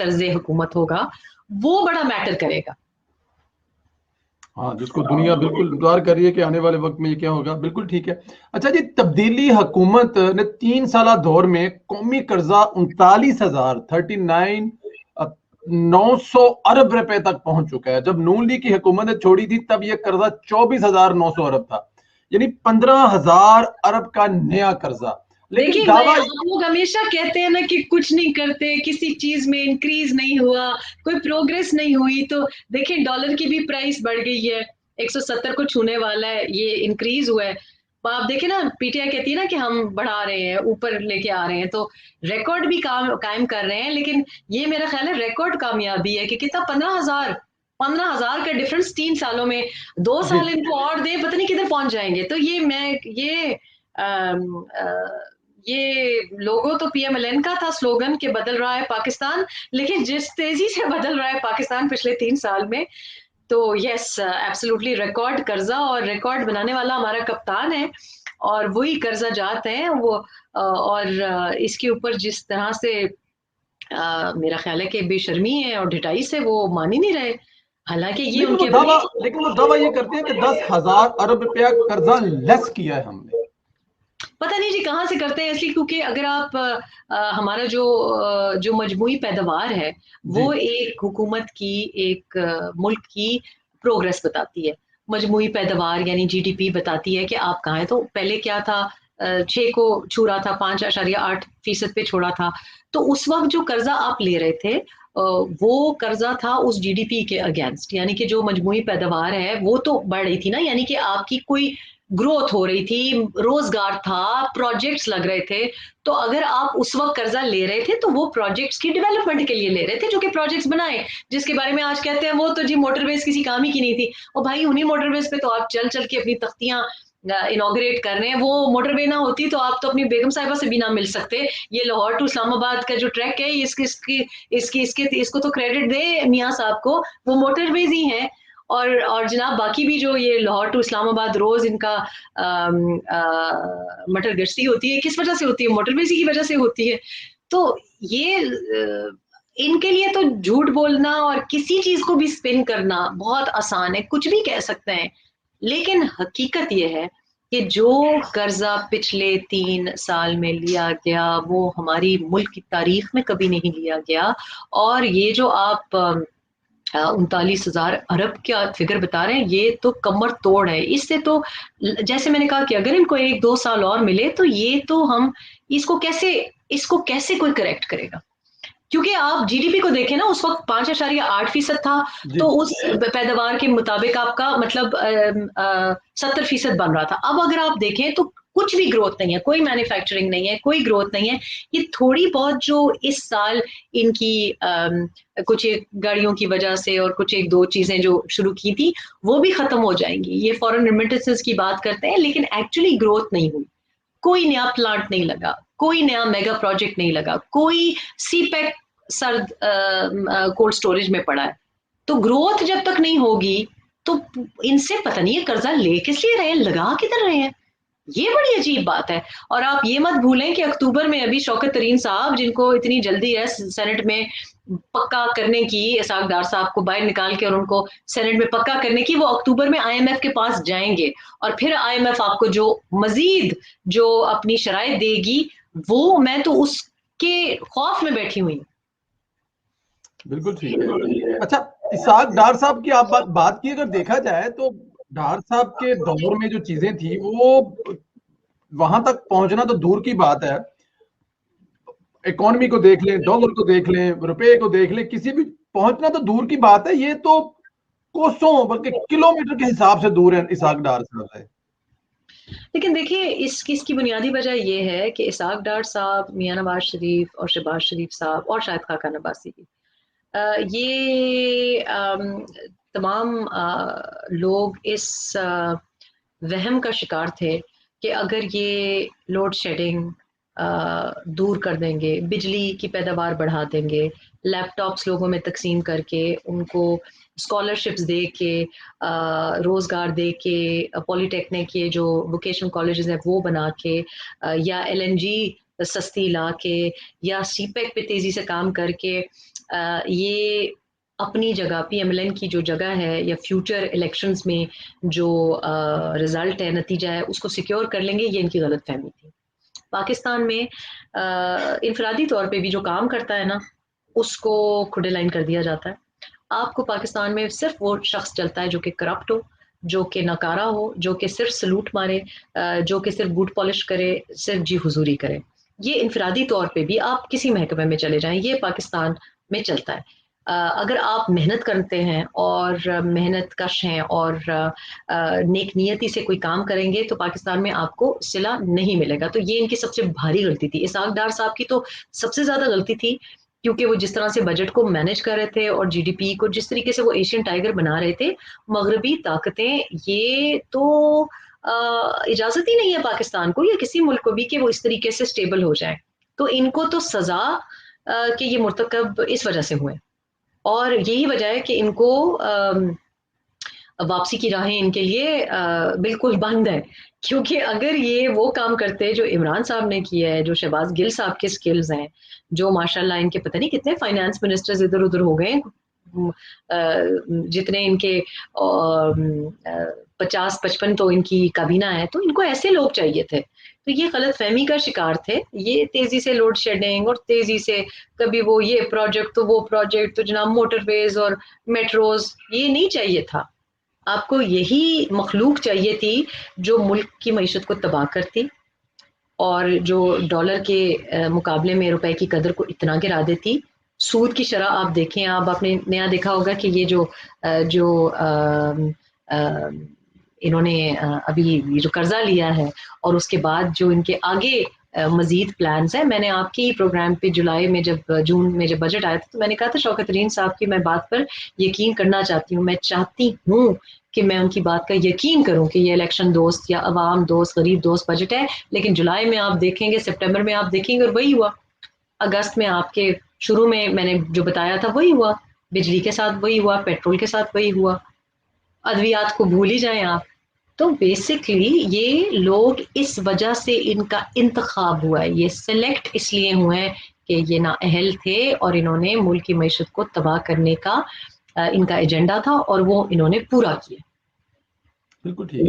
طرز حکومت ہوگا وہ بڑا میٹر کرے گا. ہاں جس کو دنیا بالکل انتظار کر رہی ہے کہ آنے والے وقت میں یہ کیا ہوگا. بالکل ٹھیک ہے. اچھا جی، تبدیلی حکومت نے 3 سالہ دور میں قومی قرضہ 39,900 ارب روپے تک پہنچ چکا ہے. جب نون لیگ کی حکومت نے چھوڑی تھی تب یہ قرضہ 24,900 ارب تھا، یعنی 15,000 ارب کا نیا قرضہ. لیکن دیکھیے دعویٰ ہم لوگ ہمیشہ کہتے ہیں نا کہ کچھ نہیں کرتے، کسی چیز میں انکریز نہیں ہوا، کوئی پروگریس نہیں ہوئی. تو دیکھیں ڈالر کی بھی پرائس بڑھ گئی ہے، 170 کو چھونے والا ہے، یہ انکریز ہوا ہے. آپ دیکھیں نا پی ٹی آئی کہتی ہے نا کہ ہم بڑھا رہے ہیں، اوپر لے کے آ رہے ہیں، تو ریکارڈ بھی قائم کر رہے ہیں. لیکن یہ میرا خیال ہے ریکارڈ کامیابی ہے کہ کتنا 15,000 کا ڈفرنس 3 سالوں میں. 2 سال ان کو اور دے پتہ نہیں کدھر پہنچ جائیں گے. تو یہ لوگو تو پی ایم ایل این کا تھا سلوگن کہ بدل رہا ہے پاکستان، لیکن جس تیزی سے بدل رہا ہے پاکستان پچھلے 3 سال میں، تو یس ایبسولوٹلی ریکارڈ قرضہ، اور ریکارڈ بنانے والا ہمارا کپتان ہے اور وہی قرضہ جات ہیں وہ. اور اس کے اوپر جس طرح سے میرا خیال ہے کہ بے شرمی ہے اور ڈھٹائی سے وہ مان ہی نہیں رہے. حالانکہ یہ ان کے لیکن وہ دعویٰ یہ کرتے ہیں کہ 10,000 ارب روپیہ قرضہ لیس کیا ہے ہم نے. پتہ نہیں جی کہاں سے کرتے ہیں، اس لیے کیونکہ اگر آپ ہمارا جو مجموعی پیداوار ہے وہ ایک حکومت کی، ایک ملک کی پروگریس بتاتی ہے. مجموعی پیداوار یعنی جی ڈی پی بتاتی ہے کہ آپ کہاں ہیں. تو پہلے کیا تھا، 6 کو چھو رہا تھا، 5.8% پہ چھوڑا تھا. تو اس وقت جو قرضہ آپ لے رہے تھے وہ قرضہ تھا اس جی ڈی پی کے اگینسٹ، یعنی کہ جو مجموعی پیداوار ہے وہ تو بڑھ رہی تھی نا، یعنی کہ آپ کی کوئی گروتھ ہو رہی تھی، روزگار تھا، پروجیکٹس لگ رہے تھے. تو اگر آپ اس وقت قرضہ لے رہے تھے تو وہ پروجیکٹس کی ڈیولپمنٹ کے لیے لے رہے تھے، جو کہ پروجیکٹس بنائے جس کے بارے میں آج کہتے ہیں وہ تو جی موٹر ویز کسی کام ہی کی نہیں تھی. اور بھائی انہی موٹر ویز پہ تو آپ چل چل کے اپنی تختیاں انوگریٹ کر رہے ہیں. وہ موٹر وے نہ ہوتی تو آپ تو اپنی بیگم صاحبہ سے بھی نہ مل سکتے. یہ لاہور ٹو اسلام آباد کا جو ٹریک ہے اس کو تو کریڈٹ دے میاں صاحب کو، وہ موٹر ویز ہی ہیں. اور جناب باقی بھی جو یہ لاہور ٹو اسلام آباد روز ان کا مٹر گشتی ہوتی ہے، کس وجہ سے ہوتی ہے؟ موٹر ویز کی وجہ سے ہوتی ہے. تو یہ ان کے لیے تو جھوٹ بولنا اور کسی چیز کو بھی سپن کرنا بہت آسان ہے، کچھ بھی کہہ سکتے ہیں. لیکن حقیقت یہ ہے کہ جو قرضہ پچھلے 3 سال میں لیا گیا وہ ہماری ملک کی تاریخ میں کبھی نہیں لیا گیا. اور یہ جو آپ 39,000 ارب کا فگر بتا رہے ہیں یہ تو کمر توڑ ہے. اس سے تو جیسے میں نے کہا کہ اگر ان کو 1-2 سال اور ملے تو یہ تو ہم اس کو کیسے کوئی کریکٹ کرے گا. کیونکہ آپ جی ڈی پی کو دیکھیں نا، اس وقت 5.8% تھا، تو اس پیداوار کے مطابق آپ کا مطلب 70% بن رہا تھا. اب اگر آپ دیکھیں تو کچھ بھی گروتھ نہیں ہے، کوئی مینوفیکچرنگ نہیں ہے، کوئی گروتھ نہیں ہے. یہ تھوڑی بہت جو اس سال ان کی کچھ ایک گاڑیوں کی وجہ سے اور کچھ 1-2 چیزیں جو شروع کی تھی وہ بھی ختم ہو جائیں گی. یہ فورن ریمیٹنسز کی بات کرتے ہیں لیکن ایکچولی گروتھ نہیں ہوئی. کوئی نیا پلانٹ نہیں لگا، کوئی نیا میگا پروجیکٹ نہیں لگا، کوئی سی پیک سرد کولڈ سٹوریج میں پڑا ہے. تو گروتھ جب تک نہیں ہوگی تو ان سے پتہ نہیں یہ قرضہ لے کس لیے رہے ہیں، لگا کدھر رہے ہیں. یہ بڑی عجیب بات ہے. اور آپ یہ مت بھولیں کہ اکتوبر میں ابھی شوکت ترین صاحب جن کو اتنی جلدی ہے سینٹ میں پکا کرنے کی، اسحاق ڈار صاحب کو باہر نکال کے اور ان کو سینٹ میں پکا کرنے کی، وہ اکتوبر میں آئی ایم ایف کے پاس جائیں گے اور پھر آئی ایم ایف آپ کو جو مزید جو اپنی شرائط دے گی وہ میں تو اس کے خوف میں بیٹھی ہوئی ہوں. بالکل ٹھیک ہے. اچھا اسحاق ڈار صاحب کی آپ بات کی اگر دیکھا جائے تو ڈار صاحب کے دور میں جو چیزیں تھی وہ وہاں تک پہنچنا تو دور کی بات ہے. اکانومی کو دیکھ لیں، ڈالر کو دیکھ لیں، روپے کو دیکھ لیں، کسی بھی پہنچنا تو دور کی بات ہے. یہ تو کوسوں بلکہ کلومیٹر کے حساب سے دور ہے اسحاق ڈار صاحب ہے. لیکن دیکھیے اس کی بنیادی وجہ یہ ہے کہ اسحاق ڈار صاحب، میاں نواز شریف اور شہباز شریف صاحب اور شاید خاقان عباسی بھی، یہ تمام لوگ اس وہم کا شکار تھے کہ اگر یہ لوڈ شیڈنگ دور کر دیں گے، بجلی کی پیداوار بڑھا دیں گے، لیپ ٹاپس لوگوں میں تقسیم کر کے ان کو اسکالرشپس دے کے، روزگار دے کے، پولی ٹیکنک کے جو ووکیشنل کالجز ہیں وہ بنا کے، یا ایل این جی سستی لا کے، یا سی پیک پہ تیزی سے کام کر کے یہ اپنی جگہ PMLN کی جو جگہ ہے یا فیوچر الیکشنز میں جو رزلٹ ہے، نتیجہ ہے، اس کو سیکیور کر لیں گے، یہ ان کی غلط فہمی تھی. پاکستان میں انفرادی طور پہ بھی جو کام کرتا ہے نا، اس کو کھڈے لائن کر دیا جاتا ہے. آپ کو پاکستان میں صرف وہ شخص چلتا ہے جو کہ کرپٹ ہو، جو کہ ناکارہ ہو، جو کہ صرف سلوٹ مارے، جو کہ صرف بوٹ پالش کرے، صرف جی حضوری کرے. یہ انفرادی طور پہ بھی آپ کسی محکمے میں چلے جائیں، یہ پاکستان میں چلتا ہے. اگر آپ محنت کرتے ہیں اور محنت کش ہیں اور نیک نیتی سے کوئی کام کریں گے تو پاکستان میں آپ کو صلہ نہیں ملے گا. تو یہ ان کی سب سے بھاری غلطی تھی. اسحاق ڈار صاحب کی تو سب سے زیادہ غلطی تھی، کیونکہ وہ جس طرح سے بجٹ کو مینج کر رہے تھے اور GDP کو جس طریقے سے وہ ایشین ٹائیگر بنا رہے تھے. مغربی طاقتیں یہ تو اجازت ہی نہیں ہے پاکستان کو یا کسی ملک کو بھی کہ وہ اس طریقے سے سٹیبل ہو جائے. تو ان کو تو سزا کہ یہ مرتکب اس وجہ سے ہوئے، اور یہی وجہ ہے کہ ان کو واپسی کی راہیں ان کے لیے بالکل بند ہے. کیونکہ اگر یہ وہ کام کرتے جو عمران صاحب نے کیا ہے، جو شہباز گل صاحب کے سکلز ہیں، جو ماشاءاللہ ان کے پتہ نہیں کتنے فائنانس منسٹرز ادھر ادھر ہو گئے، جتنے ان کے 50-55 تو ان کی کابینہ ہے، تو ان کو ایسے لوگ چاہیے تھے. تو یہ غلط فہمی کا شکار تھے. یہ تیزی سے لوڈ شیڈنگ اور تیزی سے کبھی وہ یہ پروجیکٹ تو وہ پروجیکٹ، تو جناب موٹر ویز اور میٹروز، یہ نہیں چاہیے تھا. آپ کو یہی مخلوق چاہیے تھی جو ملک کی معیشت کو تباہ کرتی اور جو ڈالر کے مقابلے میں روپے کی قدر کو اتنا گرا دیتی. سود کی شرح آپ دیکھیں، آپ نے نیا دیکھا ہوگا کہ یہ جو انہوں نے ابھی یہ جو قرضہ لیا ہے اور اس کے بعد جو ان کے آگے مزید پلانز ہیں. میں نے آپ کی پروگرام پہ جون میں جب بجٹ آیا تھا تو میں نے کہا تھا شوکت ترین صاحب کی میں بات پر یقین کرنا چاہتی ہوں. میں چاہتی ہوں کہ میں ان کی بات کا یقین کروں کہ یہ الیکشن دوست یا عوام دوست، غریب دوست بجٹ ہے. لیکن جولائی میں آپ دیکھیں گے، سپٹمبر میں آپ دیکھیں گے، اور وہی ہوا. اگست میں آپ کے شروع میں نے جو بتایا تھا وہی ہوا. بجلی کے ساتھ وہی ہوا، پیٹرول کے ساتھ وہی ہوا. ادویات کو بھول ہی جائیں آپ. تو بیسکلی یہ لوگ اس وجہ سے ان کا انتخاب ہوا ہے، یہ سلیکٹ اس لیے ہوئے ہیں کہ یہ نااہل تھے اور انہوں نے ملک کی معیشت کو تباہ کرنے کا ان کا ایجنڈا تھا اور وہ انہوں نے پورا کیا. بالکل ٹھیک ہے.